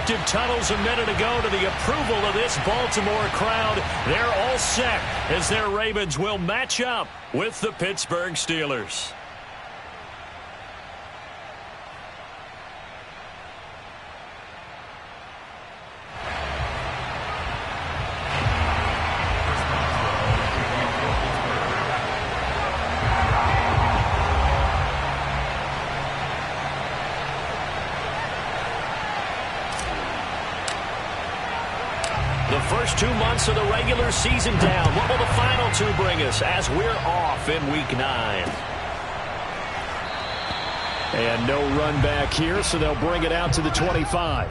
respective tunnels a minute ago to the approval of this Baltimore crowd. They're all set as their Ravens will match up with the Pittsburgh Steelers. The first 2 months of the regular season down. What will the final 2 bring us as we're off in Week 9? And no run back here, so they'll bring it out to the 25.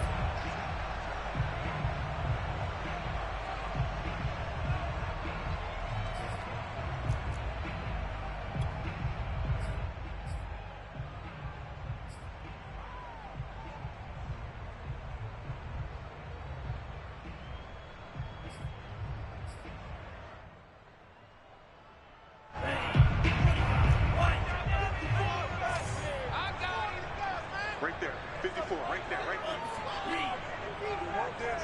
Right there, 54, right there, right there.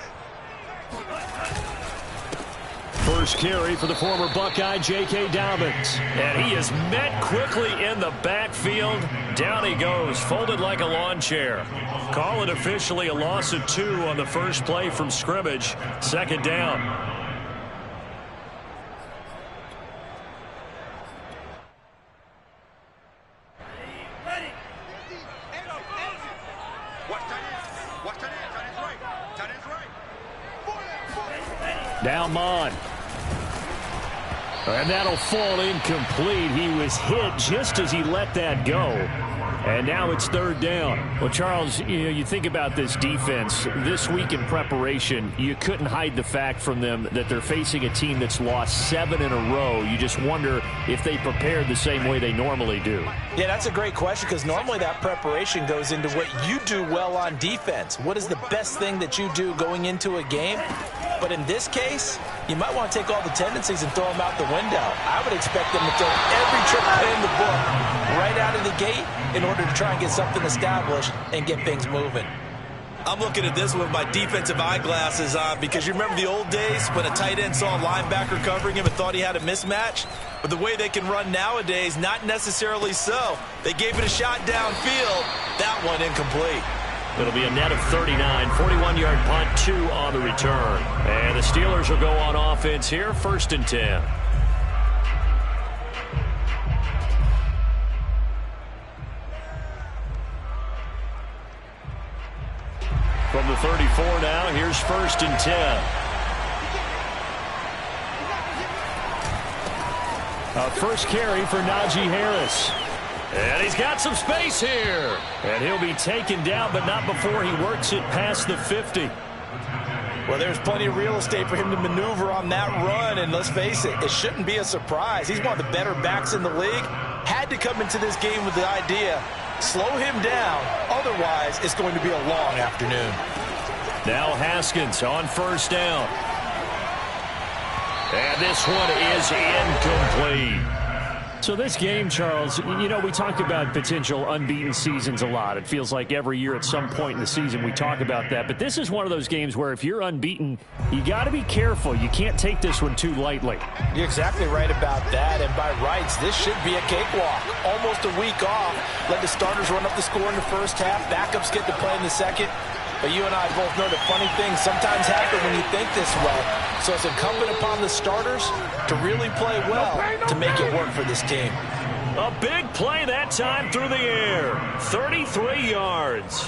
First carry for the former Buckeye, J.K. Dobbins. And he is met quickly in the backfield. Down he goes, folded like a lawn chair. Call it officially a loss of 2 on the first play from scrimmage. Second down. Now Mon. And that'll fall incomplete. He was hit just as he let that go. And now it's third down. Well, Charles, you think about this defense. This week in preparation, you couldn't hide the fact from them that they're facing a team that's lost 7 in a row. You just wonder if they prepared the same way they normally do. Yeah, that's a great question because normally that preparation goes into what you do well on defense. What is the best thing that you do going into a game? But in this case, you might want to take all the tendencies and throw them out the window. I would expect them to throw every trick in the book right out of the gate in order to try and get something established and get things moving. I'm looking at this with my defensive eyeglasses on because you remember the old days when a tight end saw a linebacker covering him and thought he had a mismatch? But the way they can run nowadays, not necessarily so. They gave it a shot downfield. That one incomplete. It'll be a net of 39, 41-yard punt, 2 on the return. And the Steelers will go on offense here, 1st and 10. From the 34 now, here's 1st and 10. A first carry for Najee Harris. And he's got some space here. And he'll be taken down, but not before he works it past the 50. Well, there's plenty of real estate for him to maneuver on that run, and let's face it, it shouldn't be a surprise. He's one of the better backs in the league. Had to come into this game with the idea, slow him down, otherwise it's going to be a long afternoon. Now Haskins on 1st down. And this one is incomplete. So this game, Charles, you know, we talk about potential unbeaten seasons a lot. It feels like every year at some point in the season we talk about that. But this is one of those games where if you're unbeaten, you got to be careful. You can't take this one too lightly. You're exactly right about that. And by rights, this should be a cakewalk. Almost a week off. Let the starters run up the score in the first half. Backups get to play in the second. But you and I both know that funny things sometimes happen when you think this way. So it's incumbent upon the starters to really play well to make it work for this team. A big play that time through the air. 33 yards.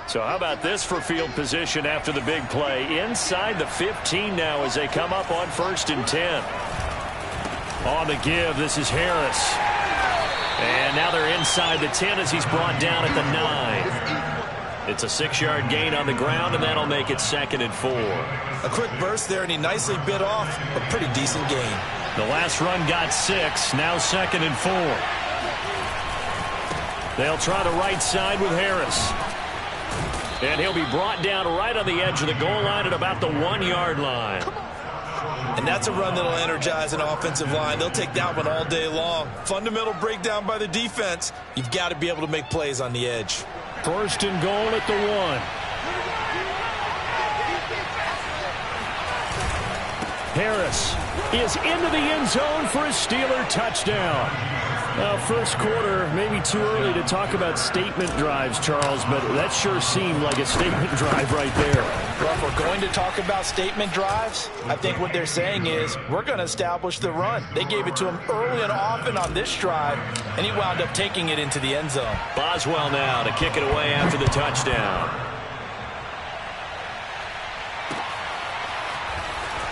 So how about this for field position after the big play? Inside the 15 now as they come up on 1st and 10. On the give, this is Harris. And now they're inside the 10 as he's brought down at the 9. It's a 6-yard gain on the ground, and that'll make it 2nd and 4. A quick burst there, and he nicely bit off a pretty decent gain. The last run got 6, now 2nd and 4. They'll try the right side with Harris. And he'll be brought down right on the edge of the goal line at about the 1-yard line. And that's a run that'll energize an offensive line. They'll take that one all day long. Fundamental breakdown by the defense. You've got to be able to make plays on the edge. First and goal at the 1. Harris is into the end zone for a Steeler touchdown. Now, first quarter, maybe too early to talk about statement drives, Charles, but that sure seemed like a statement drive right there. Well, if we're going to talk about statement drives, I think what they're saying is we're going to establish the run. They gave it to him early and often on this drive, and he wound up taking it into the end zone. Boswell now to kick it away after the touchdown.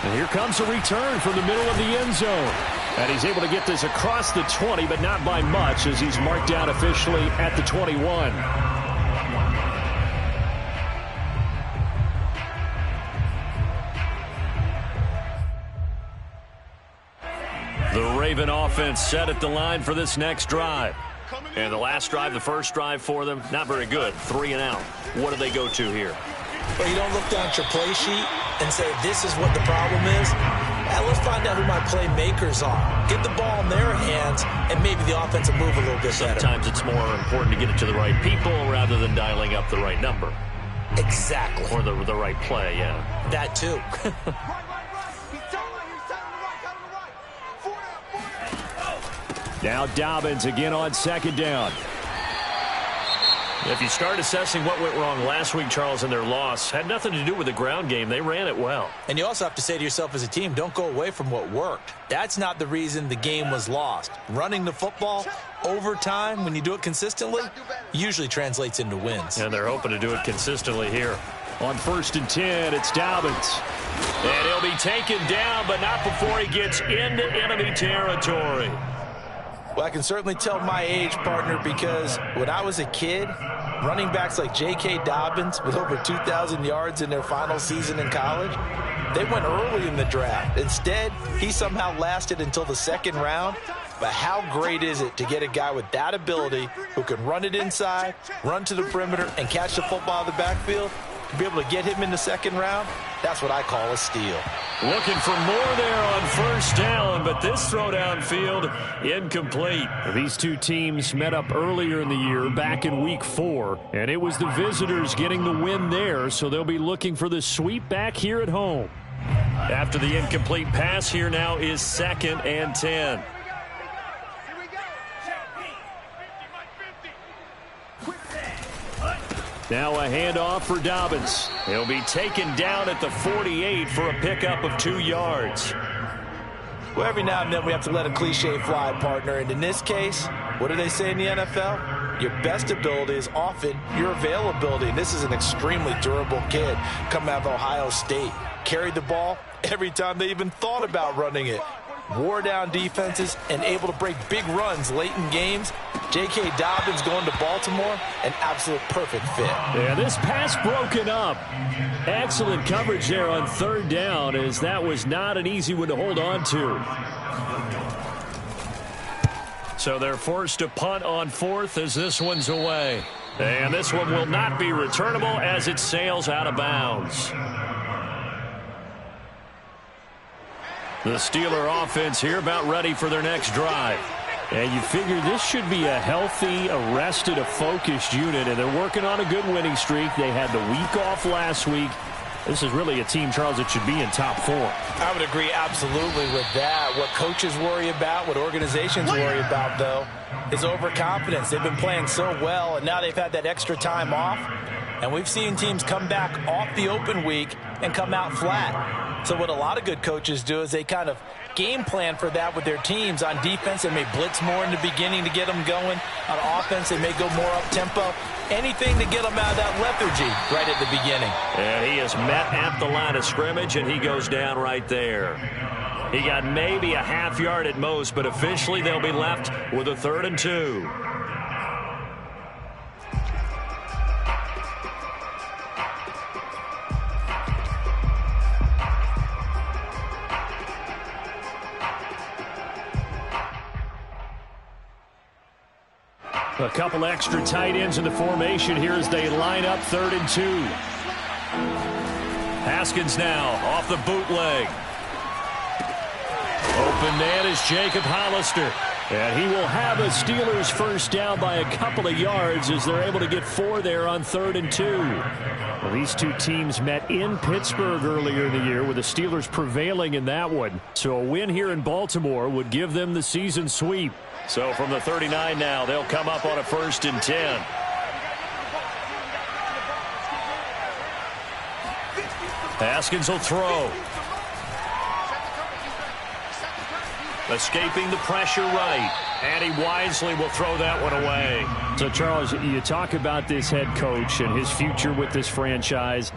And here comes a return from the middle of the end zone. And he's able to get this across the 20, but not by much, as he's marked down officially at the 21. The Raven offense set at the line for this next drive. And the last drive, the first drive for them, not very good. 3 and out. What do they go to here? Well, you don't look down at your play sheet and say, this is what the problem is. Let's find out who my playmakers are. Get the ball in their hands, and maybe the offense will move a little bit better. Sometimes it's more important to get it to the right people rather than dialing up the right number. Exactly. Or the right play, yeah. That too. Now Dobbins again on second down. If you start assessing what went wrong last week, Charles, in their loss, had nothing to do with the ground game. They ran it well. And you also have to say to yourself as a team, don't go away from what worked. That's not the reason the game was lost. Running the football over time, when you do it consistently, usually translates into wins. And they're hoping to do it consistently here. On 1st and 10, it's Dobbins. And he'll be taken down, but not before he gets into enemy territory. Well, I can certainly tell my age, partner, because when I was a kid, running backs like J.K. Dobbins with over 2,000 yards in their final season in college, they went early in the draft. Instead, he somehow lasted until the second round. But how great is it to get a guy with that ability who can run it inside, run to the perimeter, and catch the football in the backfield? To be able to get him in the second round, that's what I call a steal. Looking for more there on first down, but this throw downfield incomplete. These two teams met up earlier in the year, back in week 4, and it was the visitors getting the win there, so they'll be looking for the sweep back here at home. After the incomplete pass, here now is 2nd and 10. Now a handoff for Dobbins. He'll be taken down at the 48 for a pickup of 2 yards. Well, every now and then we have to let a cliche fly, partner. And in this case, what do they say in the NFL? Your best ability is often your availability. And this is an extremely durable kid coming out of Ohio State. Carried the ball every time they even thought about running it. Wore down defenses and able to break big runs late in games. J.K. Dobbins going to Baltimore, an absolute perfect fit. Yeah, this pass broken up. Excellent coverage there on 3rd down, as that was not an easy one to hold on to. So they're forced to punt on 4th as this one's away. And this one will not be returnable as it sails out of bounds. The Steeler offense here about ready for their next drive. And you figure this should be a healthy, arrested, a focused unit, and they're working on a good winning streak. They had the week off last week. This is really a team, Charles, that should be in top 4. I would agree absolutely with that. What coaches worry about, what organizations worry about, though, is overconfidence. They've been playing so well, and now they've had that extra time off. And we've seen teams come back off the open week and come out flat. So what a lot of good coaches do is they kind of game plan for that with their teams. On defense, they may blitz more in the beginning to get them going. On offense, they may go more up-tempo. Anything to get them out of that lethargy right at the beginning. And he is met at the line of scrimmage, and he goes down right there. He got maybe a half yard at most, but officially they'll be left with a 3rd and 2. A couple extra tight ends in the formation here as they line up 3rd and 2. Haskins now off the bootleg. Open man is Jacob Hollister. And he will have a Steelers first down by a couple of yards as they're able to get 4 there on 3rd and 2. Well, these two teams met in Pittsburgh earlier in the year with the Steelers prevailing in that one. So a win here in Baltimore would give them the season sweep. So from the 39 now, they'll come up on a 1st and 10. Haskins will throw. Escaping the pressure right. And he wisely will throw that one away. So, Charles, you talk about this head coach and his future with this franchise.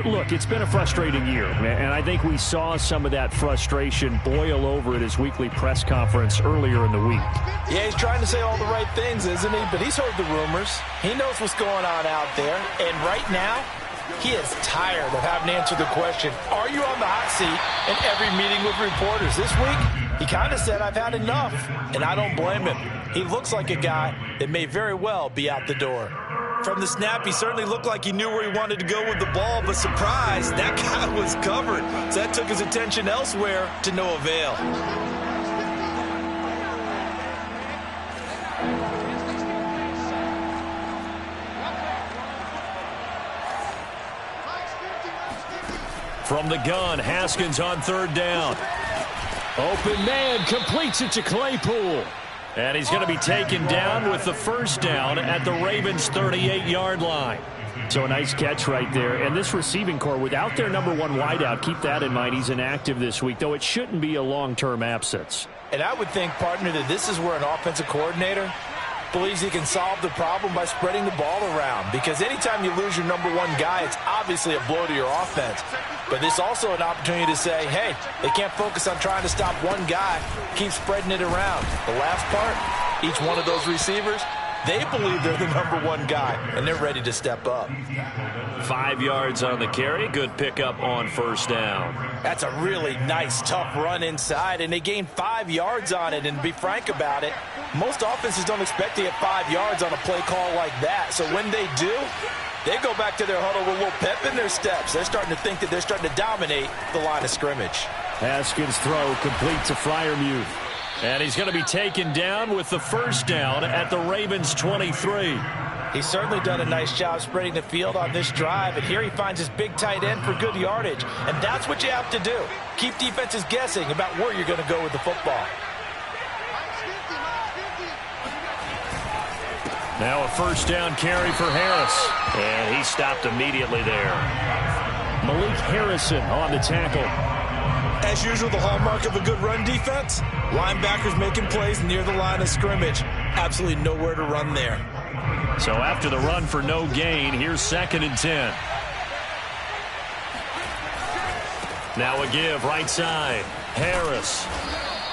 Look, it's been a frustrating year, and I think we saw some of that frustration boil over at his weekly press conference earlier in the week. Yeah, he's trying to say all the right things, isn't he? But he's heard the rumors. He knows what's going on out there. And right now, he is tired of having to answer the question, are you on the hot seat in every meeting with reporters? This week, he kind of said, I've had enough, and I don't blame him. He looks like a guy that may very well be out the door. From the snap, he certainly looked like he knew where he wanted to go with the ball, but surprise, that guy was covered. So that took his attention elsewhere to no avail. From the gun, Haskins on 3rd down. Open man completes it to Claypool. And he's going to be taken down with the first down at the Ravens' 38-yard line. So a nice catch right there. And this receiving core, without their number 1 wideout, keep that in mind. He's inactive this week, though it shouldn't be a long-term absence. And I would think, partner, that this is where an offensive coordinator believes he can solve the problem by spreading the ball around. Because anytime you lose your number 1 guy, it's obviously a blow to your offense. But it's also an opportunity to say, hey, they can't focus on trying to stop one guy. Keep spreading it around. The last part, each one of those receivers, they believe they're the number 1 guy, and they're ready to step up. 5 yards on the carry. Good pickup on first down. That's a really nice, tough run inside, and they gained 5 yards on it. And to be frank about it, most offenses don't expect to get 5 yards on a play call like that. So when they do, they go back to their huddle with a little pep in their steps. They're starting to think that they're starting to dominate the line of scrimmage. Haskins' throw complete to Freiermuth. And he's going to be taken down with the first down at the Ravens' 23. He's certainly done a nice job spreading the field on this drive, and here he finds his big tight end for good yardage. And that's what you have to do. Keep defenses guessing about where you're going to go with the football. Now a first down carry for Harris. And he stopped immediately there. Malik Harrison on the tackle. As usual, the hallmark of a good run defense, linebackers making plays near the line of scrimmage. Absolutely nowhere to run there. So after the run for no gain, here's 2nd and 10. Now a give right side. Harris.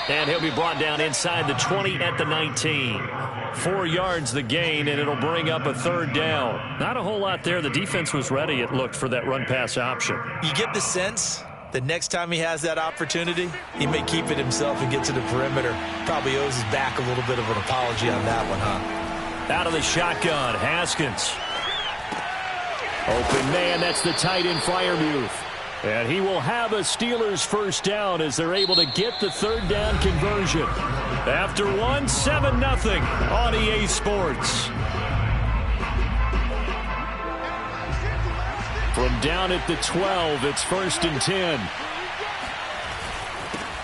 And he'll be brought down inside the 20 at the 19. 4 yards the gain, and it'll bring up a 3rd down. Not a whole lot there. The defense was ready, it looked, for that run-pass option. You get the sense the next time he has that opportunity, he may keep it himself and get to the perimeter. Probably owes his back a little bit of an apology on that one, huh? Out of the shotgun, Haskins. Open man, that's the tight end Freiermuth. And he will have a Steelers first down as they're able to get the 3rd down conversion. After 7-0 on EA Sports. From down at the 12, it's 1st and 10.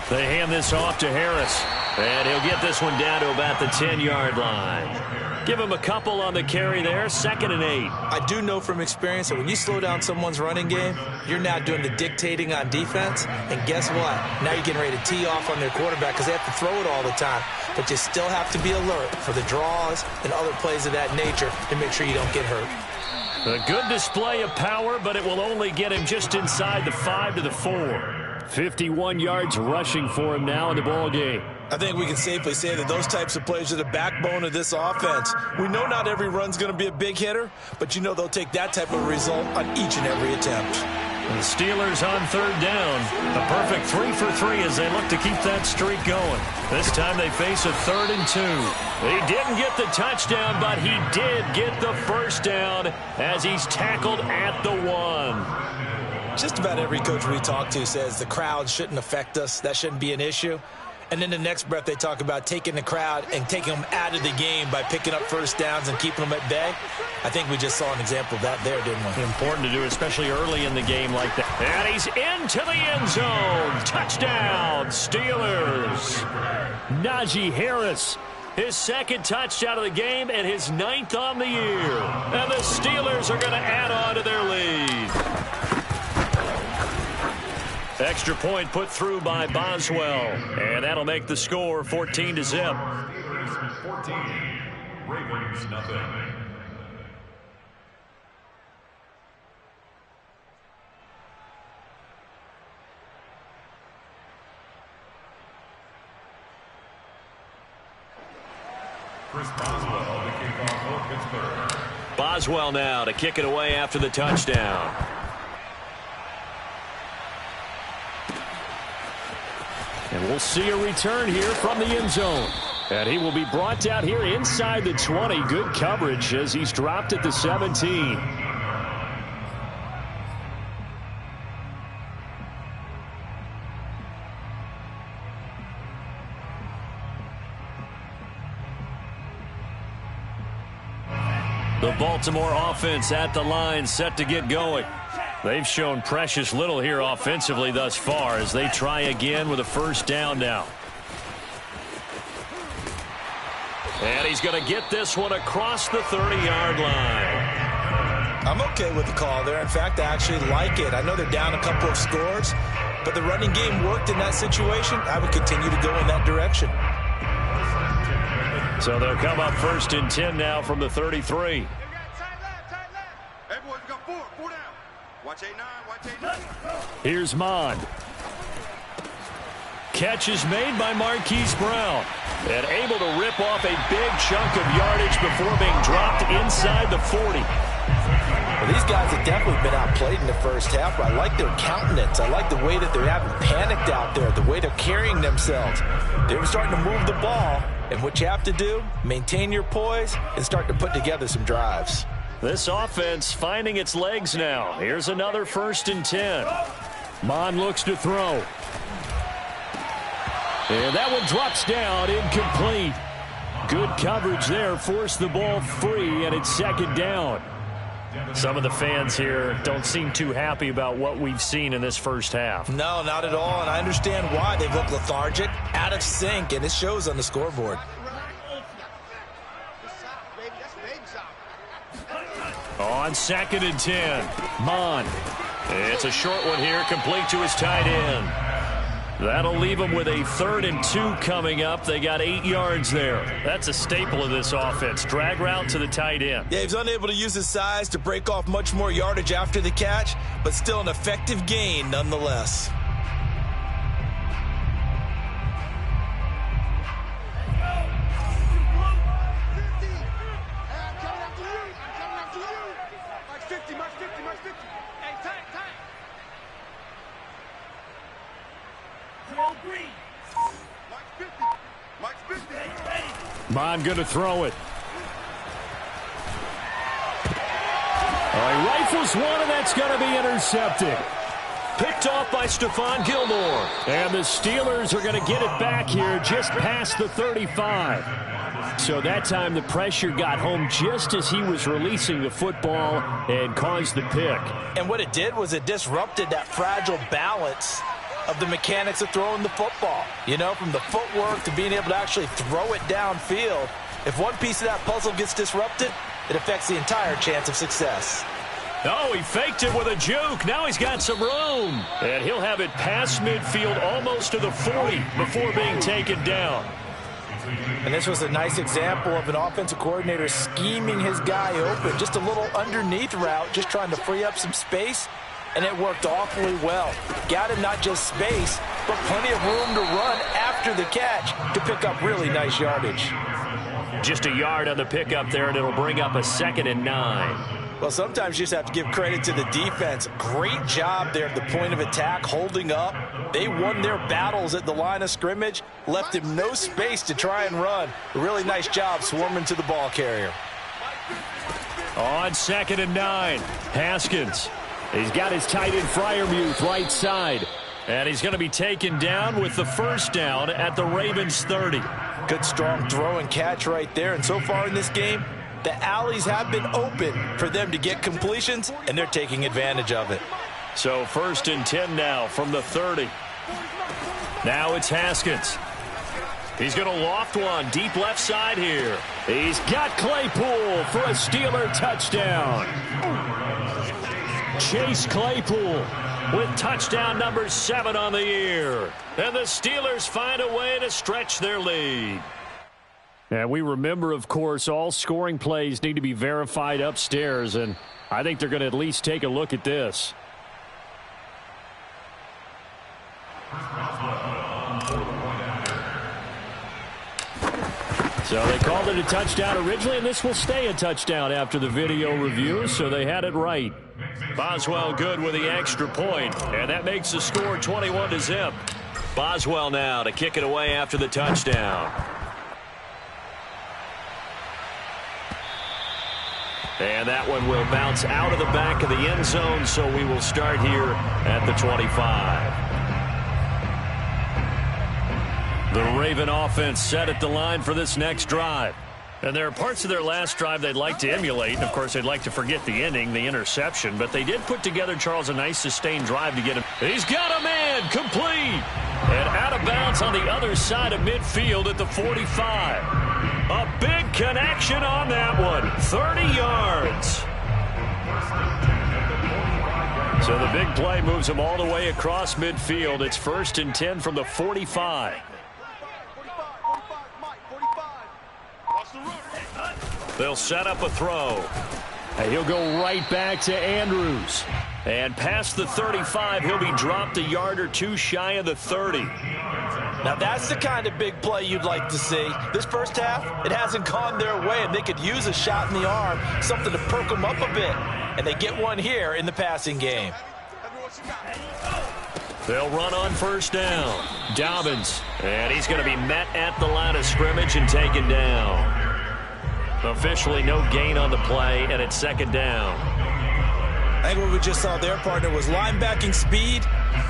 They hand this off to Harris. And he'll get this one down to about the 10-yard line. Give him a couple on the carry there. 2nd and 8. I do know from experience that when you slow down someone's running game, you're now doing the dictating on defense. And guess what? Now you're getting ready to tee off on their quarterback because they have to throw it all the time. But you still have to be alert for the draws and other plays of that nature to make sure you don't get hurt. A good display of power, but it will only get him just inside the 5 to the 4. 51 yards rushing for him now in the ball game. I think we can safely say that those types of plays are the backbone of this offense. We know not every run's going to be a big hitter, but you know they'll take that type of result on each and every attempt. The Steelers on 3rd down. A perfect 3 for 3 as they look to keep that streak going. This time they face a 3rd and 2. He didn't get the touchdown, but he did get the first down as he's tackled at the 1. Just about every coach we talk to says the crowd shouldn't affect us. That shouldn't be an issue. And in the next breath, they talk about taking the crowd and taking them out of the game by picking up first downs and keeping them at bay. I think we just saw an example of that there, didn't we? Important to do, especially early in the game like that. And he's into the end zone. Touchdown, Steelers. Najee Harris, his second touchdown of the game and his 9th on the year. And the Steelers are going to add on to their lead. Extra point put through by Boswell. And that'll make the score 14-0. Steelers 14, Ravens nothing. Chris Boswell, the kickoff for Pittsburgh. Boswell now to kick it away after the touchdown. And we'll see a return here from the end zone. And he will be brought down here inside the 20. Good coverage as he's dropped at the 17. The Baltimore offense at the line, set to get going. They've shown precious little here offensively thus far as they try again with a first down now. And he's going to get this one across the 30-yard line. I'm okay with the call there. In fact, I actually like it. I know they're down a couple of scores, but the running game worked in that situation. I would continue to go in that direction. So they'll come up first and 10 now from the 33. Hey, boys, we got four down. Watch 8-9, watch 8-9. Here's Mond. Catch is made by Marquise Brown. And able to rip off a big chunk of yardage before being dropped inside the 40. Well, these guys have definitely been outplayed in the first half, but I like their countenance. I like the way that they haven't panicked out there, the way they're carrying themselves. They're starting to move the ball, and what you have to do, maintain your poise and start to put together some drives. This offense finding its legs now. Here's another first and 10. Mond looks to throw. And that one drops down, incomplete. Good coverage there, forced the ball free, and it's second down. Some of the fans here don't seem too happy about what we've seen in this first half. No, not at all, and I understand why. They look lethargic, out of sync, and it shows on the scoreboard. On second and 10, Mond. It's a short one here, complete to his tight end. That'll leave them with a 3rd and 2 coming up. They got 8 yards there. That's a staple of this offense. Drag route to the tight end. Yeah, he's unable to use his size to break off much more yardage after the catch, but still an effective gain nonetheless. Mond going to throw it. He rifles one, and that's going to be intercepted. Picked off by Stephon Gilmore. And the Steelers are going to get it back here just past the 35. So that time the pressure got home just as he was releasing the football and caused the pick. And what it did was it disrupted that fragile balance of the mechanics of throwing the football. You know, from the footwork to being able to actually throw it downfield. If one piece of that puzzle gets disrupted, it affects the entire chance of success. Oh, he faked it with a juke. Now he's got some room. And he'll have it past midfield almost to the 40 before being taken down. And this was a nice example of an offensive coordinator scheming his guy open. Just a little underneath route, just trying to free up some space. And it worked awfully well. Got him not just space, but plenty of room to run after the catch to pick up really nice yardage. Just a yard on the pickup there, and it'll bring up a 2nd and 9. Well, sometimes you just have to give credit to the defense. Great job there at the point of attack, holding up. They won their battles at the line of scrimmage, left him no space to try and run. A really nice job swarming to the ball carrier. On 2nd and 9, Haskins. He's got his tight end Freiermuth right side. And he's going to be taken down with the first down at the Ravens 30. Good, strong throw and catch right there. And so far in this game, the alleys have been open for them to get completions, and they're taking advantage of it. So 1st and 10 now from the 30. Now it's Haskins. He's going to loft one deep left side here. He's got Claypool for a Steeler touchdown. Chase Claypool with touchdown number 7 on the year. And the Steelers find a way to stretch their lead. And we remember, of course, all scoring plays need to be verified upstairs, and I think they're going to at least take a look at this. So they called it a touchdown originally, and this will stay a touchdown after the video review, so they had it right. Boswell good with the extra point, and that makes the score 21-0. Boswell now to kick it away after the touchdown. And that one will bounce out of the back of the end zone, so we will start here at the 25. The Raven offense set at the line for this next drive. And there are parts of their last drive they'd like to emulate. And, of course, they'd like to forget the ending, the interception. But they did put together, Charles, a nice sustained drive to get him. He's got a man, complete. And out of bounds on the other side of midfield at the 45. A big connection on that one. 30 yards. So the big play moves him all the way across midfield. It's 1st and 10 from the 45. They'll set up a throw. And he'll go right back to Andrews. And past the 35, he'll be dropped a yard or two shy of the 30. Now that's the kind of big play you'd like to see. This first half, it hasn't gone their way, and they could use a shot in the arm, something to perk them up a bit. And they get one here in the passing game. They'll run on 1st down. Dobbins. And he's going to be met at the line of scrimmage and taken down. Officially no gain on the play, and it's 2nd down. I think what we just saw there, partner, was linebacking speed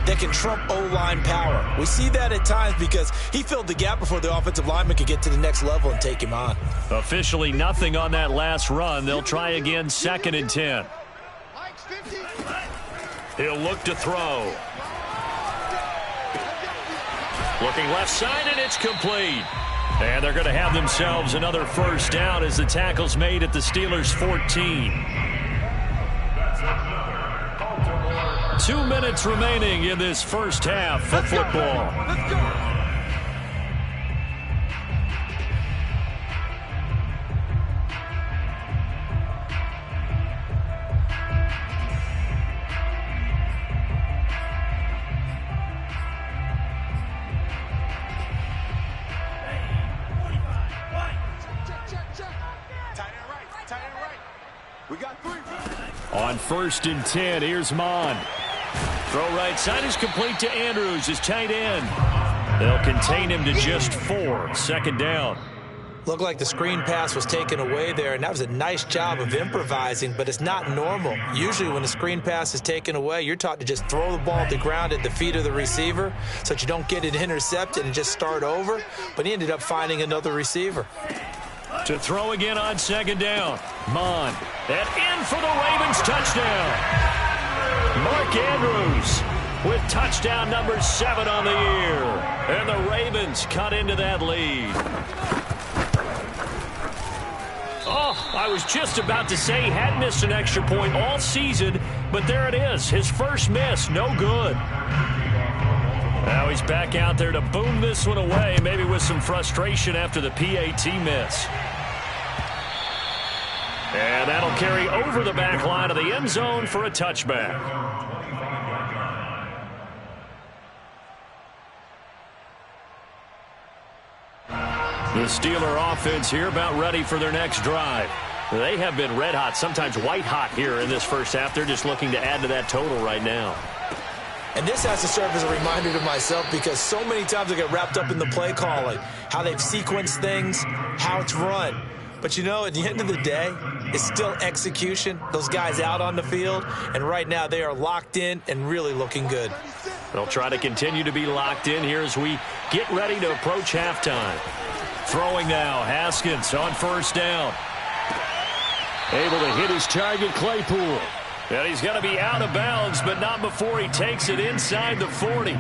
that can trump O-line power. We see that at times because he filled the gap before the offensive lineman could get to the next level and take him on. Officially nothing on that last run. They'll try again, 2nd and 10. He'll look to throw. Looking left side, and it's complete. And they're going to have themselves another 1st down as the tackle's made at the Steelers' 14. 2 minutes remaining in this first half of football. Let's go. On 1st and 10, here's Mond. Throw right side is complete to Andrews, his tight end. They'll contain him to just 4. 2nd down. Looked like the screen pass was taken away there, and that was a nice job of improvising, but it's not normal. Usually when a screen pass is taken away, you're taught to just throw the ball at the ground at the feet of the receiver so that you don't get it intercepted and just start over, but he ended up finding another receiver. To throw again on 2nd down. Mond. And in for the Ravens touchdown. Mark Andrews with touchdown number 7 on the year. And the Ravens cut into that lead. Oh, I was just about to say he had missed an extra point all season, but there it is. His first miss, no good. Now he's back out there to boom this one away, maybe with some frustration after the PAT miss. And that'll carry over the back line of the end zone for a touchback. The Steeler offense here about ready for their next drive. They have been red hot, sometimes white hot here in this first half. They're just looking to add to that total right now. And this has to serve as a reminder to myself because so many times I get wrapped up in the play calling, how they've sequenced things, how it's run. But, you know, at the end of the day, it's still execution. Those guys out on the field, and right now they are locked in and really looking good. They'll try to continue to be locked in here as we get ready to approach halftime. Throwing now, Haskins on first down. Able to hit his target, Claypool. And he's going to be out of bounds, but not before he takes it inside the 40.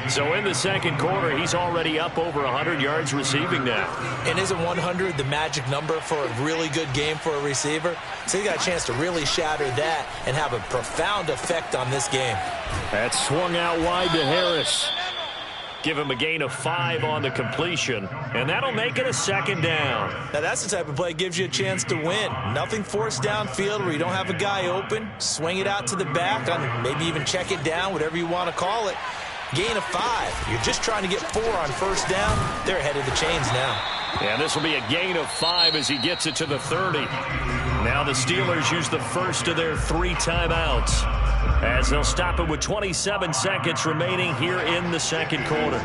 So in the second quarter, he's already up over 100 yards receiving now. And isn't 100 the magic number for a really good game for a receiver? So he got a chance to really shatter that and have a profound effect on this game. That's swung out wide to Harris. Give him a gain of 5 on the completion, and that'll make it a second down. Now that's the type of play that gives you a chance to win. Nothing forced downfield where you don't have a guy open. Swing it out to the back, on maybe even check it down, whatever you want to call it. Gain of 5. You're just trying to get 4 on first down. They're ahead of the chains now. And this will be a gain of 5 as he gets it to the 30. Now the Steelers use the first of their 3 timeouts, as they'll stop it with 27 seconds remaining here in the second quarter.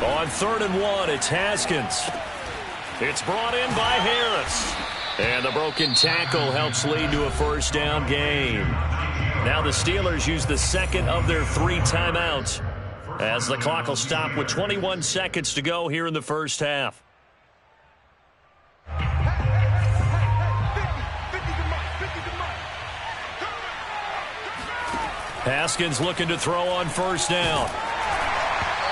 On 3rd and 1, it's Haskins. It's brought in by Harris. And the broken tackle helps lead to a first down gain. Now the Steelers use the second of their 3 timeouts, as the clock will stop with 21 seconds to go here in the first half. Haskins looking to throw on first down.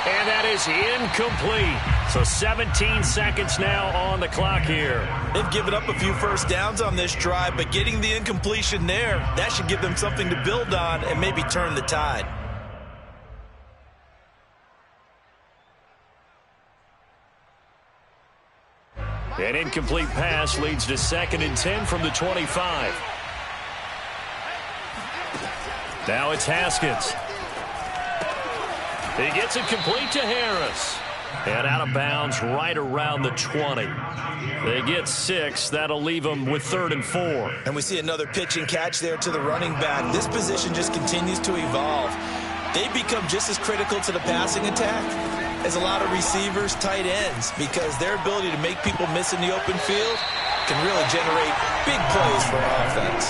And that is incomplete. So 17 seconds now on the clock here. They've given up a few first downs on this drive, but getting the incompletion there, that should give them something to build on and maybe turn the tide. An incomplete pass leads to 2nd and 10 from the 25. Now it's Haskins. He gets it complete to Harris. And out of bounds right around the 20. They get 6. That'll leave them with 3rd and 4. And we see another pitch and catch there to the running back. This position just continues to evolve. They become just as critical to the passing attack as a lot of receivers, tight ends, because their ability to make people miss in the open field can really generate big plays for an offense.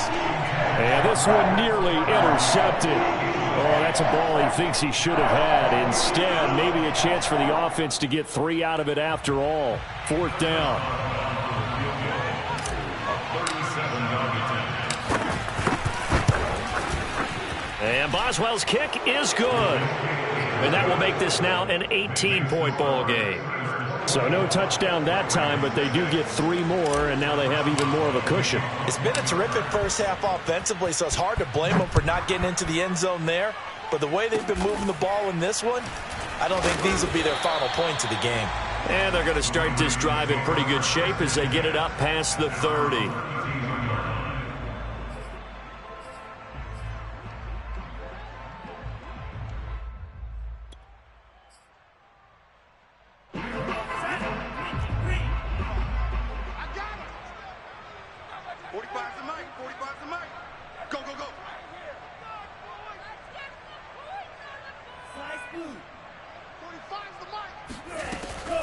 And this one nearly intercepted. Oh, that's a ball he thinks he should have had. Instead, maybe a chance for the offense to get 3 out of it after all. 4th down. And Boswell's kick is good. And that will make this now an 18-point ball game. So no touchdown that time, but they do get 3 more, and now they have even more of a cushion. It's been a terrific first half offensively, so it's hard to blame them for not getting into the end zone there. But the way they've been moving the ball in this one, I don't think these will be their final points of the game. And they're going to start this drive in pretty good shape as they get it up past the 30.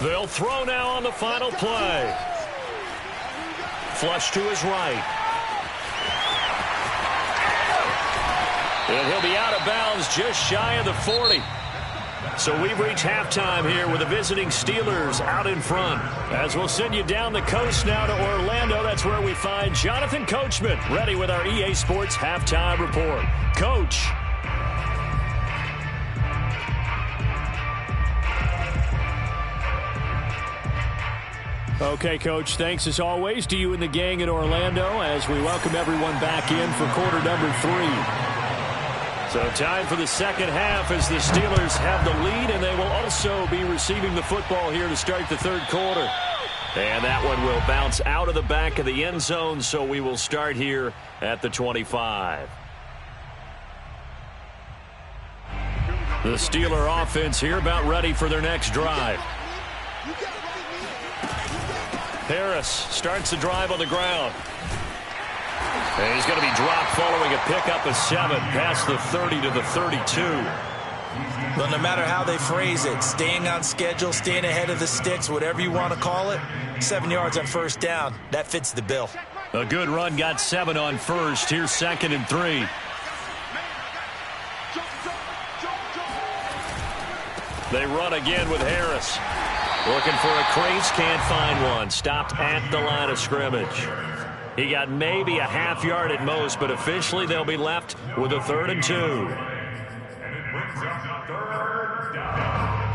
They'll throw now on the final play. Flush to his right. And he'll be out of bounds just shy of the 40. So we've reached halftime here with the visiting Steelers out in front. As we'll send you down the coast now to Orlando. That's where we find Jonathan Coachman ready with our EA Sports Halftime Report. Coach. Okay, Coach, thanks as always to you and the gang in Orlando as we welcome everyone back in for quarter number 3. So time for the second half as the Steelers have the lead, and they will also be receiving the football here to start the third quarter. And that one will bounce out of the back of the end zone, so we will start here at the 25. The Steeler offense here about ready for their next drive. Harris starts the drive on the ground. And he's going to be dropped following a pickup of 7 past the 30 to the 32. Well, no matter how they phrase it, staying on schedule, staying ahead of the sticks, whatever you want to call it, 7 yards on first down, that fits the bill. A good run, got 7 on first. Here's 2nd and 3. They run again with Harris. Looking for a crease, can't find one. Stopped at the line of scrimmage. He got maybe a half yard at most, but officially they'll be left with a 3rd and 2. And it brings up 3rd down.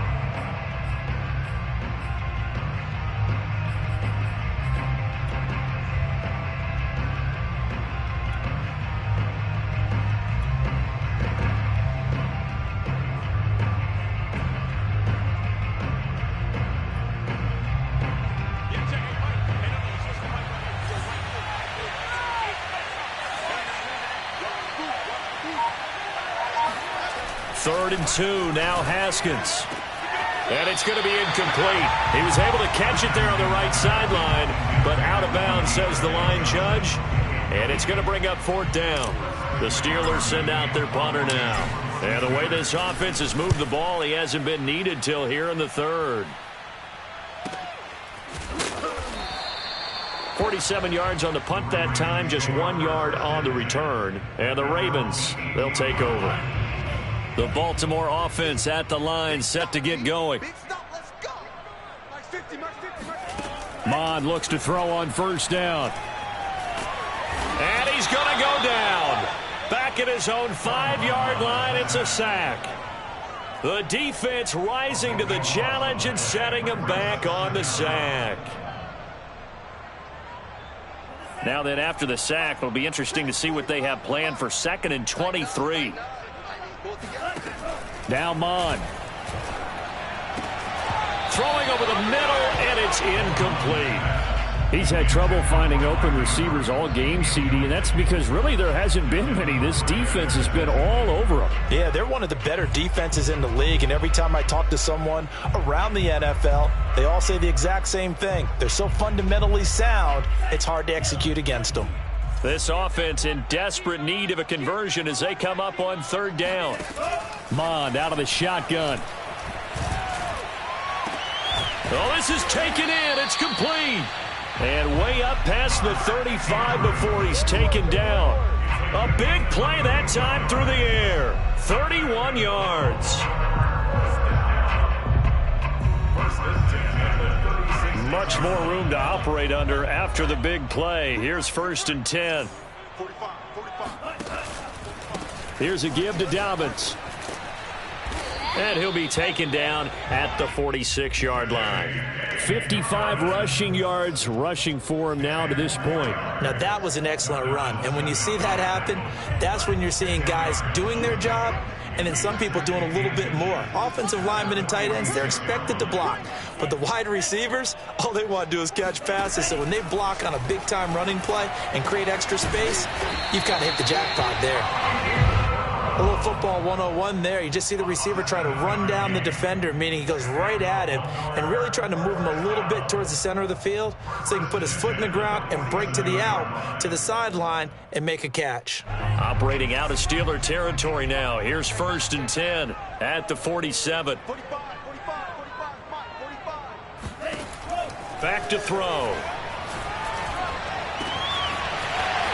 Third and 2, now Haskins. And it's going to be incomplete. He was able to catch it there on the right sideline, but out of bounds, says the line judge. And it's going to bring up 4th down. The Steelers send out their punter now. And the way this offense has moved the ball, he hasn't been needed till here in the 3rd. 47 yards on the punt that time, just 1 yard on the return. And the Ravens, they'll take over. The Baltimore offense at the line, set to get going. Mond looks to throw on 1st down. And he's going to go down. Back at his own 5-yard line, it's a sack. The defense rising to the challenge and setting him back on the sack. Now then, after the sack, it'll be interesting to see what they have planned for 2nd and 23. Now Mond. Throwing over the middle, and it's incomplete. He's had trouble finding open receivers all game, CD, and that's because really there hasn't been many. This defense has been all over them. Yeah, they're one of the better defenses in the league, and every time I talk to someone around the NFL, they all say the exact same thing. They're so fundamentally sound, it's hard to execute against them. This offense in desperate need of a conversion as they come up on 3rd down. Mond out of the shotgun. Oh, this is taken in. It's complete. And way up past the 35 before he's taken down. A big play that time through the air. 31 yards. Much more room to operate under after the big play. Here's 1st and 10. Here's a give to Dobbins. And he'll be taken down at the 46-yard line. 55 rushing yards rushing for him now to this point. Now, that was an excellent run. And when you see that happen, that's when you're seeing guys doing their job and then some people doing a little bit more. Offensive linemen and tight ends, they're expected to block. But the wide receivers, all they want to do is catch passes. So when they block on a big-time running play and create extra space, you've kind of hit the jackpot there. A little football 101 there. You just see the receiver try to run down the defender, meaning he goes right at him and really trying to move him a little bit towards the center of the field so he can put his foot in the ground and break to the out, to the sideline, and make a catch. Operating out of Steeler territory now. Here's 1st and 10 at the 47. Back to throw.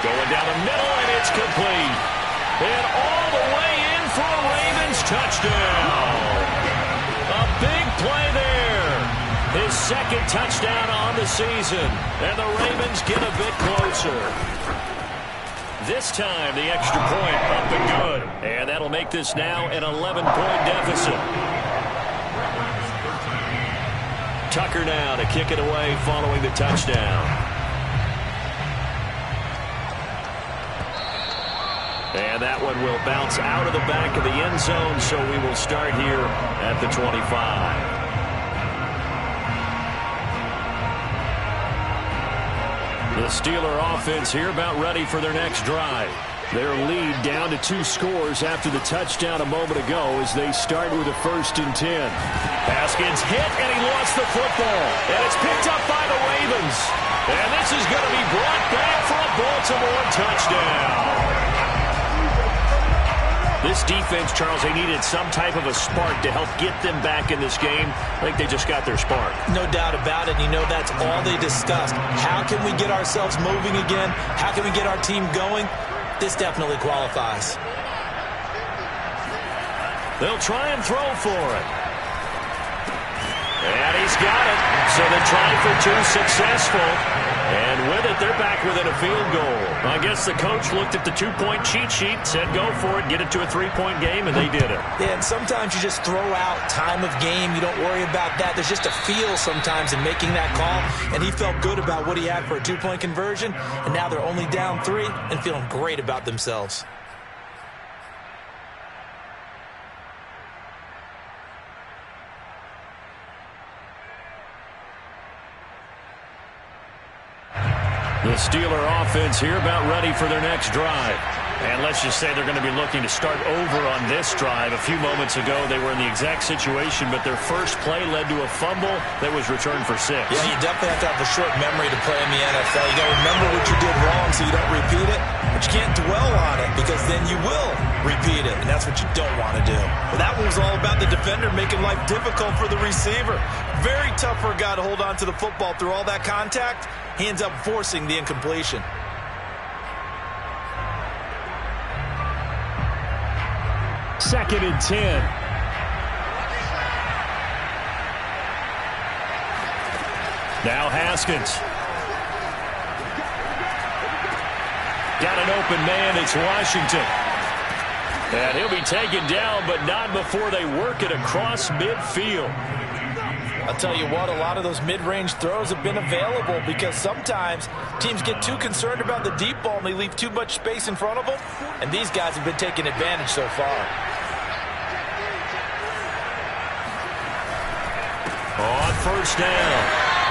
Going down the middle, and it's complete. And all the way in for a Ravens touchdown. A big play there. His 2nd touchdown on the season. And the Ravens get a bit closer. This time, the extra point up and good. And that'll make this now an 11-point deficit. Tucker now to kick it away following the touchdown. And that one will bounce out of the back of the end zone, so we will start here at the 25. The Steeler offense here about ready for their next drive. Their lead down to 2 scores after the touchdown a moment ago as they start with a 1st and 10. Haskins hit, and he lost the football. And it's picked up by the Ravens. And this is going to be brought back for a Baltimore touchdown. This defense, Charles, they needed some type of a spark to help get them back in this game. I think they just got their spark. No doubt about it. You know, that's all they discussed. How can we get ourselves moving again? How can we get our team going? This definitely qualifies. They'll try and throw for it. And he's got it. So they try for two, successful. And with it, they're back within a field goal. I guess the coach looked at the two-point cheat sheet, said go for it, get it to a three-point game, and they did it. Yeah, and sometimes you just throw out time of game. You don't worry about that. There's just a feel sometimes in making that call. And he felt good about what he had for a two-point conversion. And now they're only down 3 and feeling great about themselves. The Steeler offense here about ready for their next drive. And let's just say they're going to be looking to start over on this drive. A few moments ago, they were in the exact situation, but their first play led to a fumble that was returned for 6. Yeah, you definitely have to have a short memory to play in the NFL. You got to remember what you did wrong so you don't repeat it, but you can't dwell on it because then you will repeat it, and that's what you don't want to do. Well, that one was all about the defender making life difficult for the receiver. Very tough for a guy to hold on to the football through all that contact. He ends up forcing the incompletion. Second and 10. Now Haskins. Got an open man. It's Washington. And he'll be taken down, but not before they work it across midfield. I'll tell you what, a lot of those mid-range throws have been available because sometimes teams get too concerned about the deep ball and they leave too much space in front of them, and these guys have been taking advantage so far. On first down,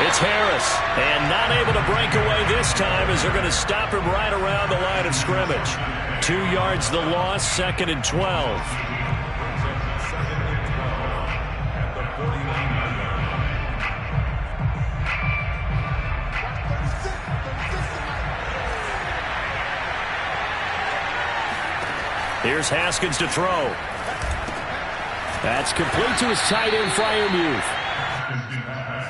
it's Harris, and not able to break away this time as they're going to stop him right around the line of scrimmage. 2 yards the loss, 2nd and 12. Here's Haskins to throw. That's complete to his tight end, Freiermuth.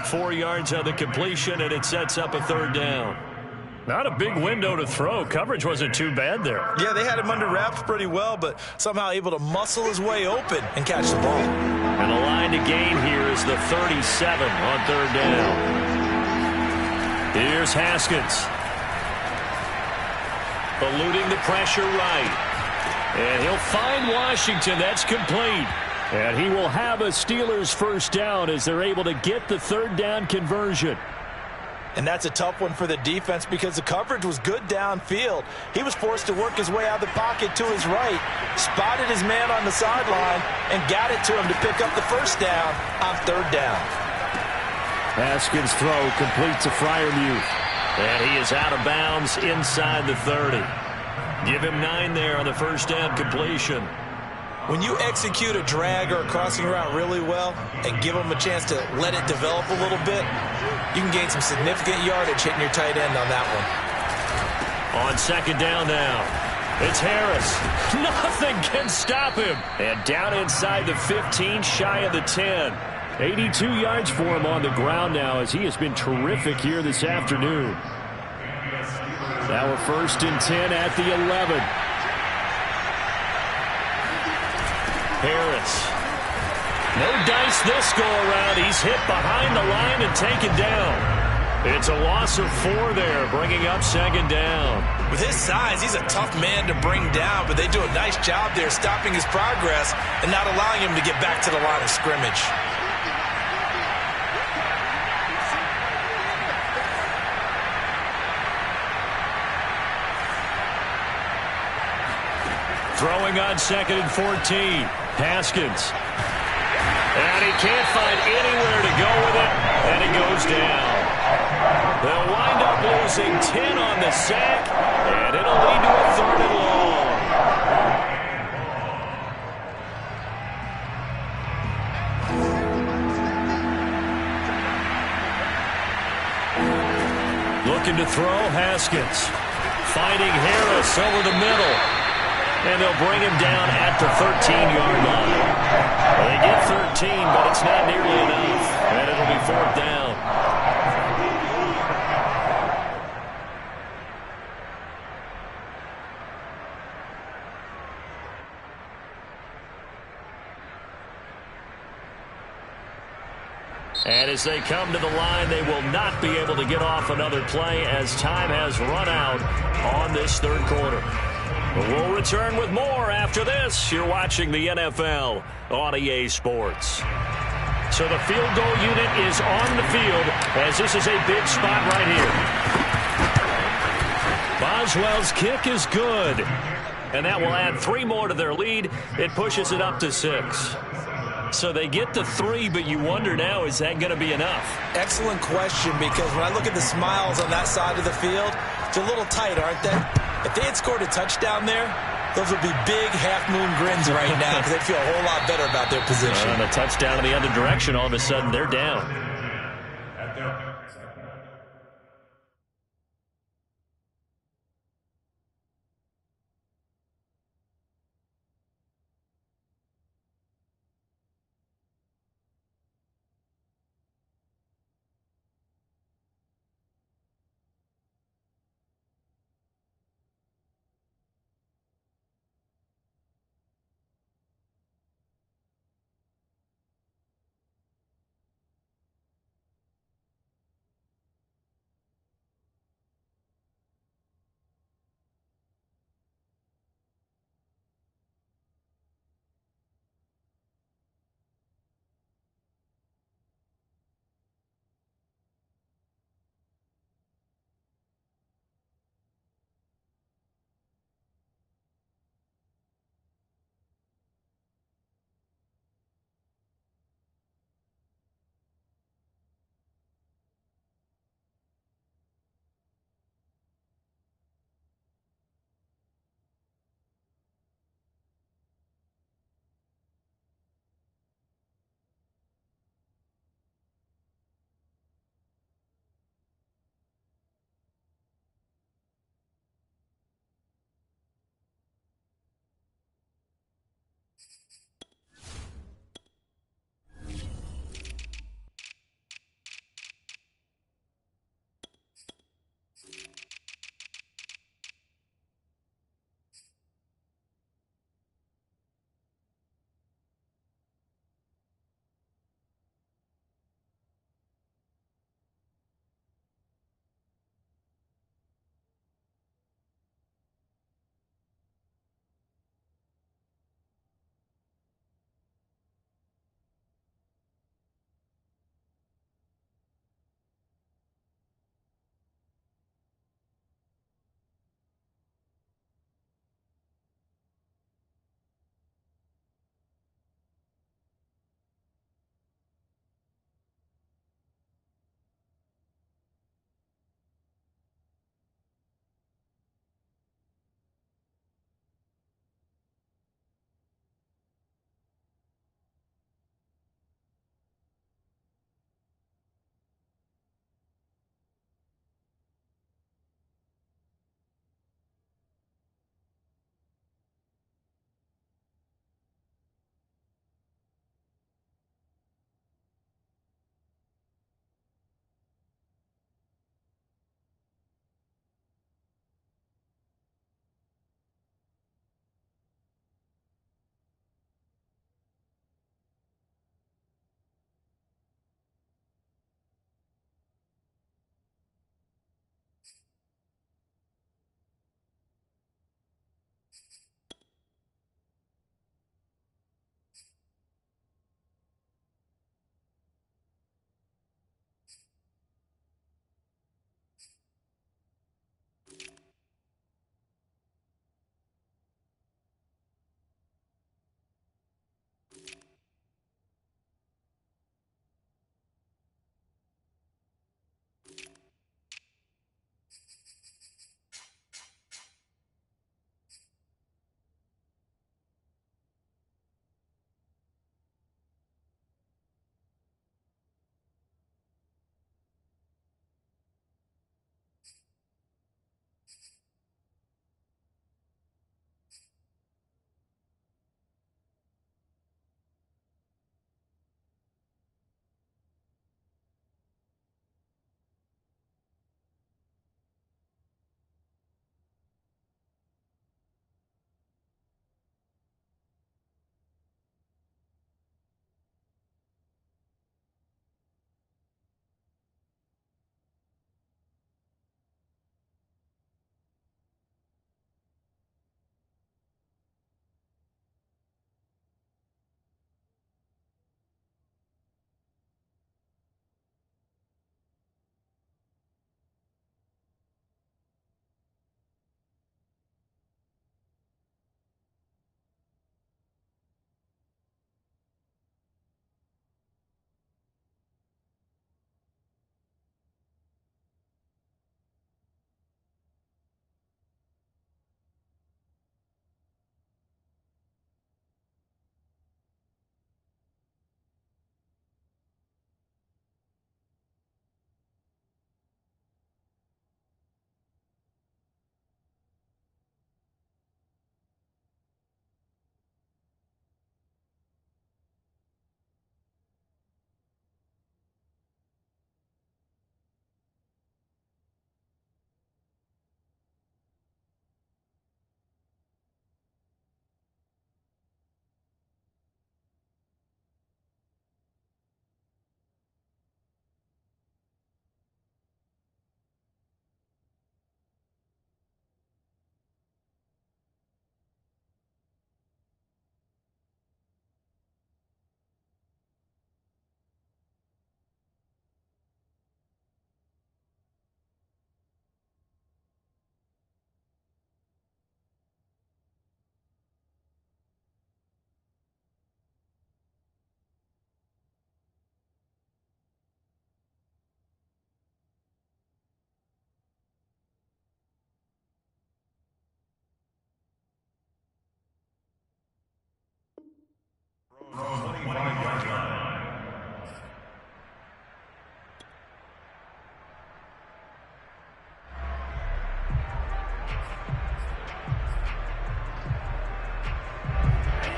4 yards on the completion, and it sets up a 3rd down. Not a big window to throw. Coverage wasn't too bad there. Yeah, they had him under wraps pretty well, but somehow able to muscle his way open and catch the ball. And the line to gain here is the 37 on 3rd down. Here's Haskins. Eluding the pressure right. And he'll find Washington. That's complete. And he will have a Steelers first down as they're able to get the 3rd down conversion. And that's a tough one for the defense because the coverage was good downfield. He was forced to work his way out of the pocket to his right, spotted his man on the sideline, and got it to him to pick up the first down on 3rd down. Haskins' throw complete to Freiermuth. And he is out of bounds inside the 30. Give him 9 there on the first down completion. When you execute a drag or a crossing route really well and give them a chance to let it develop a little bit, you can gain some significant yardage hitting your tight end on that one. On 2nd down now, it's Harris. Nothing can stop him. And down inside the 15, shy of the 10. 82 yards for him on the ground now as he has been terrific here this afternoon. Now we're 1st and 10 at the 11. Harris. No dice this go-around. He's hit behind the line and taken down. It's a loss of 4 there, bringing up 2nd down. With his size, he's a tough man to bring down, but they do a nice job there stopping his progress and not allowing him to get back to the line of scrimmage. Throwing on 2nd and 14. Haskins. And he can't find anywhere to go with it, and he goes down. They'll wind up losing 10 on the sack, and it'll lead to a 3rd and long. Looking to throw, Haskins. Finding Harris over the middle. And they'll bring him down at the 13-yard line. Well, they get 13, but it's not nearly enough. And it'll be 4th down. And as they come to the line, they will not be able to get off another play as time has run out on this 3rd quarter. But we'll return with more after this. You're watching the NFL on EA Sports. So the field goal unit is on the field as this is a big spot right here. Boswell's kick is good. And that will add 3 more to their lead. It pushes it up to 6. So they get to 3, but you wonder now, is that going to be enough? Excellent question, because when I look at the smiles on that side of the field, it's a little tight, aren't they? If they had scored a touchdown there, those would be big half-moon grins right now because they'd feel a whole lot better about their position. And a touchdown in the other direction, all of a sudden they're down.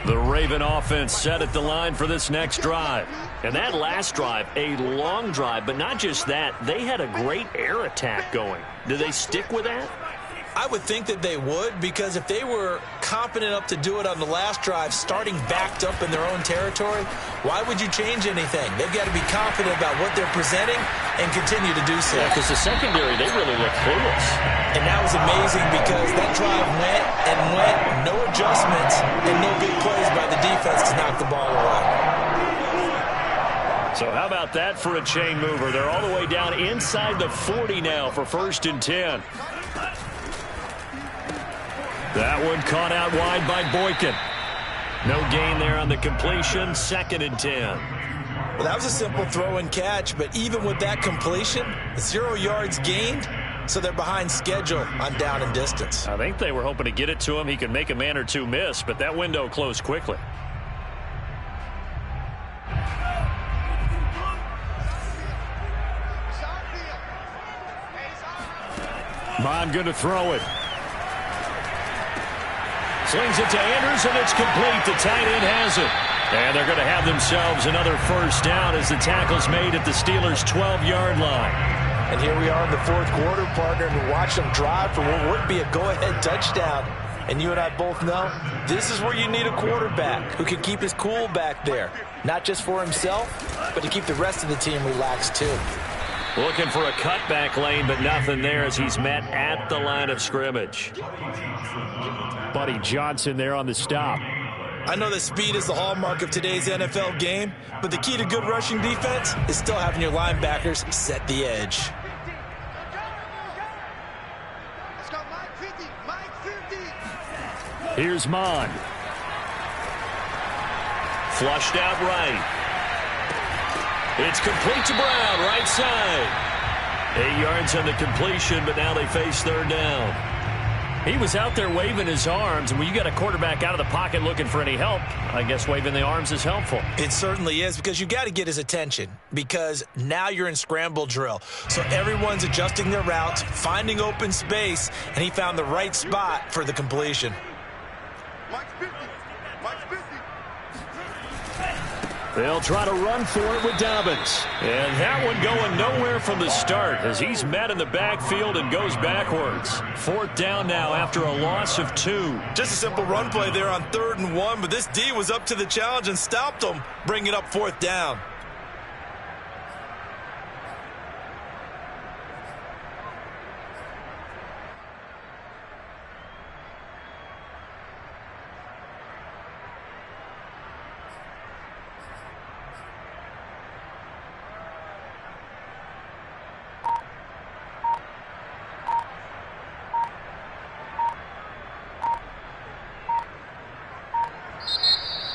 The Raven offense set at the line for this next drive. And that last drive, a long drive, but not just that. They had a great air attack going. Do they stick with that? I would think that they would, because if they were confident enough to do it on the last drive, starting backed up in their own territory, why would you change anything? They've got to be confident about what they're presenting and continue to do so. Yeah, because the secondary, they really look clueless. And that was amazing because that drive went and went, no adjustments, and no big plays by the defense to knock the ball away. So how about that for a chain mover? They're all the way down inside the 40 now for 1st and 10. That one caught out wide by Boykin. No gain there on the completion. 2nd and 10. Well, that was a simple throw and catch, but even with that completion, 0 yards gained, so they're behind schedule on down and distance. I think they were hoping to get it to him. He could make a man or two miss, but that window closed quickly. Mon going to throw it. Slings it to Andrews, and it's complete. The tight end has it. And they're going to have themselves another 1st down as the tackle's made at the Steelers' 12-yard line. And here we are in the 4th quarter, partner, and watch them drive for what would be a go-ahead touchdown. And you and I both know this is where you need a quarterback who can keep his cool back there. Not just for himself, but to keep the rest of the team relaxed too. Looking for a cutback lane, but nothing there as he's met at the line of scrimmage. Buddy Johnson there on the stop. I know that speed is the hallmark of today's NFL game, but the key to good rushing defense is still having your linebackers set the edge. Let's go, Mike 50, Mike 50. Here's Mon. Flushed out right. It's complete to Brown, right side. 8 yards on the completion, but now they face 3rd down. He was out there waving his arms, and when you got a quarterback out of the pocket looking for any help, I guess waving the arms is helpful. It certainly is, because you got to get his attention, because now you're in scramble drill. So everyone's adjusting their routes, finding open space, and he found the right spot for the completion. Mike 50, Mike 50. They'll try to run for it with Dobbins. And that one going nowhere from the start as he's met in the backfield and goes backwards. 4th down now after a loss of 2. Just a simple run play there on 3rd and 1, but this D was up to the challenge and stopped him, bringing up 4th down.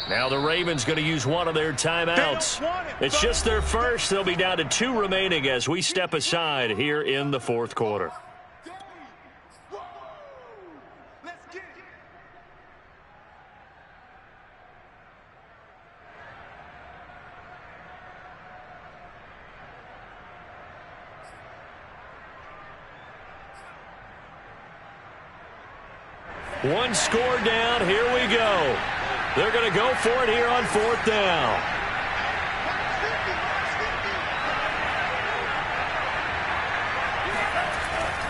Now the Ravens going to use one of their timeouts. It's just their first. They'll be down to 2 remaining as we step aside here in the 4th quarter. Let's get it. One score down. Here we go. They're going to go for it here on 4th down.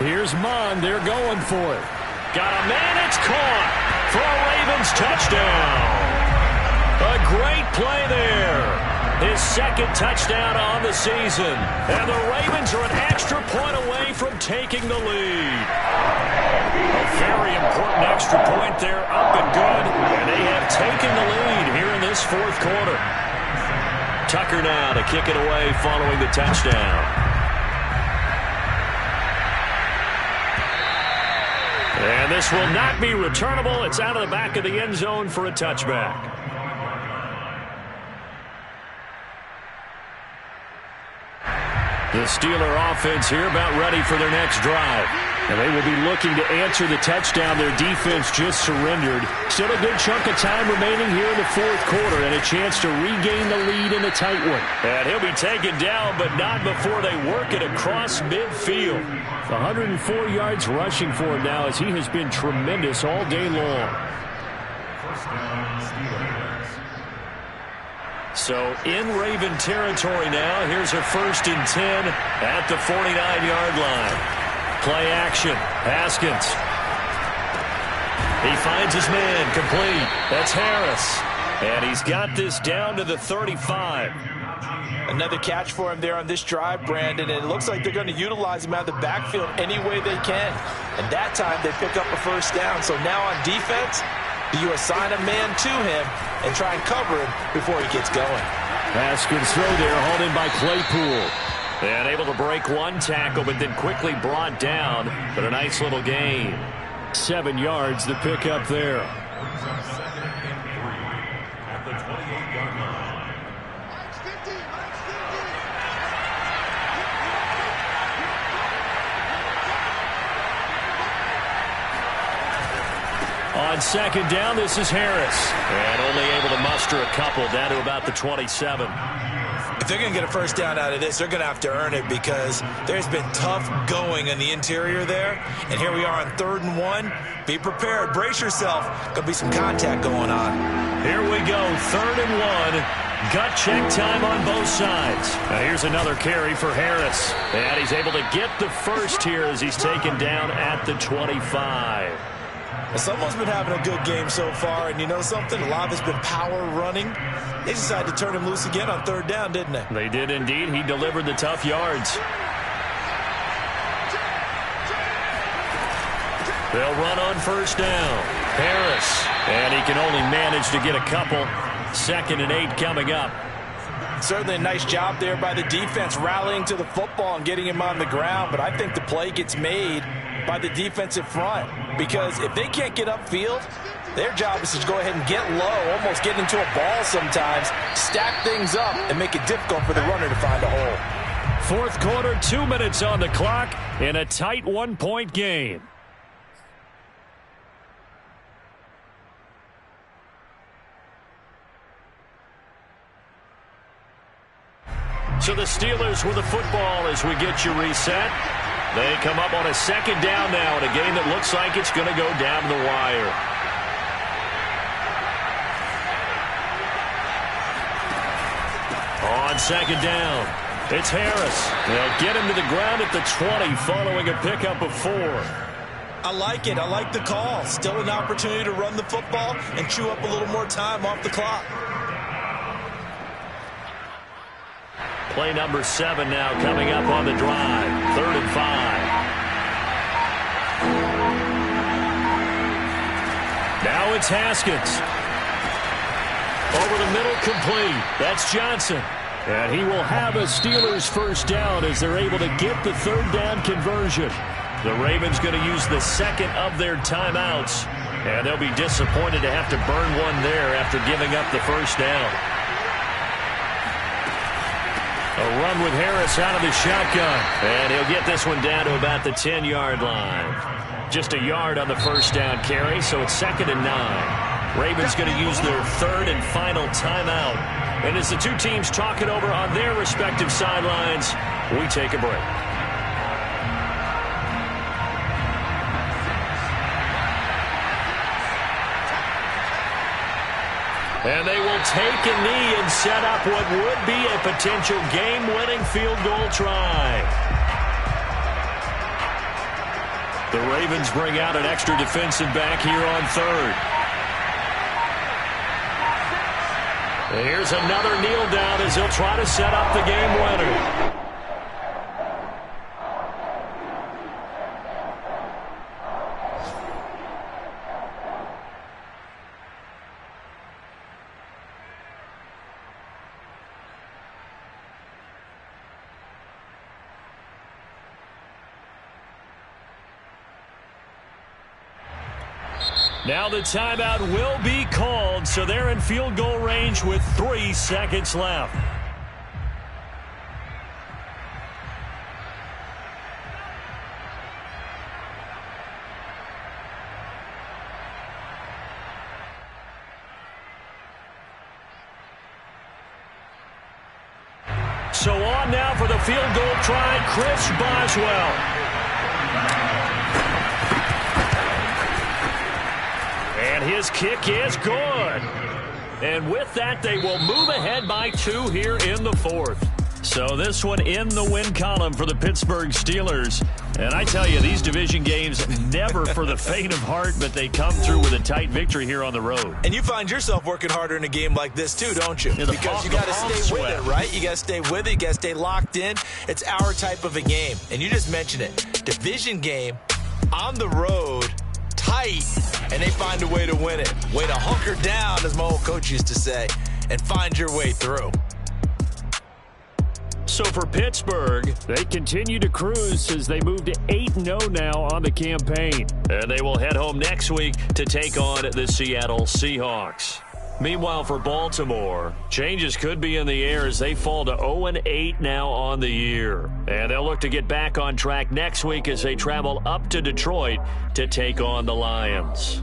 Here's Mon. They're going for it. Got a man. It's caught for a Ravens touchdown. A great play there. His 2nd touchdown on the season. And the Ravens are an extra point away from taking the lead. A very important extra point there, up and good. And they have taken the lead here in this 4th quarter. Tucker now to kick it away following the touchdown. And this will not be returnable. It's out of the back of the end zone for a touchback. The Steeler offense here about ready for their next drive. And they will be looking to answer the touchdown their defense just surrendered. Still a good chunk of time remaining here in the 4th quarter and a chance to regain the lead in a tight one. And he'll be taken down, but not before they work it across midfield. 104 yards rushing for him now as he has been tremendous all day long. First down, Steelers. So in Raven territory now. Here's a 1st and 10 at the 49-yard line. Play action. Haskins. He finds his man. Complete. That's Harris. And he's got this down to the 35. Another catch for him there on this drive, Brandon, and it looks like they're going to utilize him out of the backfield any way they can. And that time they pick up a 1st down. So now on defense, do you assign a man to him and try and cover him before he gets going? Haskins throw there, hauled in by Claypool. And able to break one tackle, but then quickly brought down. But a nice little gain. 7 yards, the pickup there. Brings up 2nd and 3 at the 28-yard line. Mike's 50, Mike's 50. On 2nd down, this is Harris. And only able to muster a couple down to about the 27. If they're going to get a 1st down out of this, they're going to have to earn it because there's been tough going in the interior there. And here we are on 3rd and 1. Be prepared. Brace yourself. Going to be some contact going on. Here we go, 3rd and 1. Gut check time on both sides. Now here's another carry for Harris. And he's able to get the first here as he's taken down at the 25. Someone's been having a good game so far, and you know something? A lot of it's been power running. They decided to turn him loose again on 3rd down, didn't they? They did indeed. He delivered the tough yards. They'll run on 1st down. Harris. And he can only manage to get a couple. 2nd and 8 coming up. Certainly a nice job there by the defense rallying to the football and getting him on the ground, but I think the play gets made by the defensive front because if they can't get upfield, their job is to go ahead and get low, almost get into a ball sometimes, stack things up, and make it difficult for the runner to find a hole. 4th quarter, 2 minutes on the clock in a tight 1-point game. So the Steelers with the football as we get you reset. They come up on a 2nd down now in a game that looks like it's going to go down the wire. On 2nd down, it's Harris. They'll get him to the ground at the 20 following a pickup of 4. I like it. I like the call. Still an opportunity to run the football and chew up a little more time off the clock. Play number 7 now coming up on the drive. 3rd and 5. Now it's Haskins. Over the middle, complete. That's Johnson. And he will have a Steelers 1st down as they're able to get the 3rd down conversion. The Ravens going to use the 2nd of their timeouts. And they'll be disappointed to have to burn one there after giving up the 1st down. A run with Harris out of the shotgun. And he'll get this one down to about the 10-yard line. Just a yard on the 1st down carry, so it's 2nd and 9. Ravens going to use their 3rd and final timeout. And as the two teams talk it over on their respective sidelines, we take a break. And they will take a knee and set up what would be a potential game-winning field goal try. The Ravens bring out an extra defensive back here on 3rd. And here's another kneel down as he'll try to set up the game winner. Now the timeout will be called, so they're in field goal range with 3 seconds left. So on now for the field goal try, Chris Boswell. And his kick is good. And with that, they will move ahead by 2 here in the 4th. So this one in the win column for the Pittsburgh Steelers. And I tell you, these division games never for the faint of heart, but they come through with a tight victory here on the road. And you find yourself working harder in a game like this too, don't you? Yeah, because you got to stay with it, right? You got to stay with it. You got to stay locked in. It's our type of a game. And you just mentioned it. Division game on the road, tight, and they find a way to win it. Way to hunker down, as my old coach used to say, and find your way through. So for Pittsburgh, they continue to cruise as they move to 8-0 now on the campaign. And they will head home next week to take on the Seattle Seahawks. Meanwhile, for Baltimore, changes could be in the air as they fall to 0-8 now on the year. And they'll look to get back on track next week as they travel up to Detroit to take on the Lions.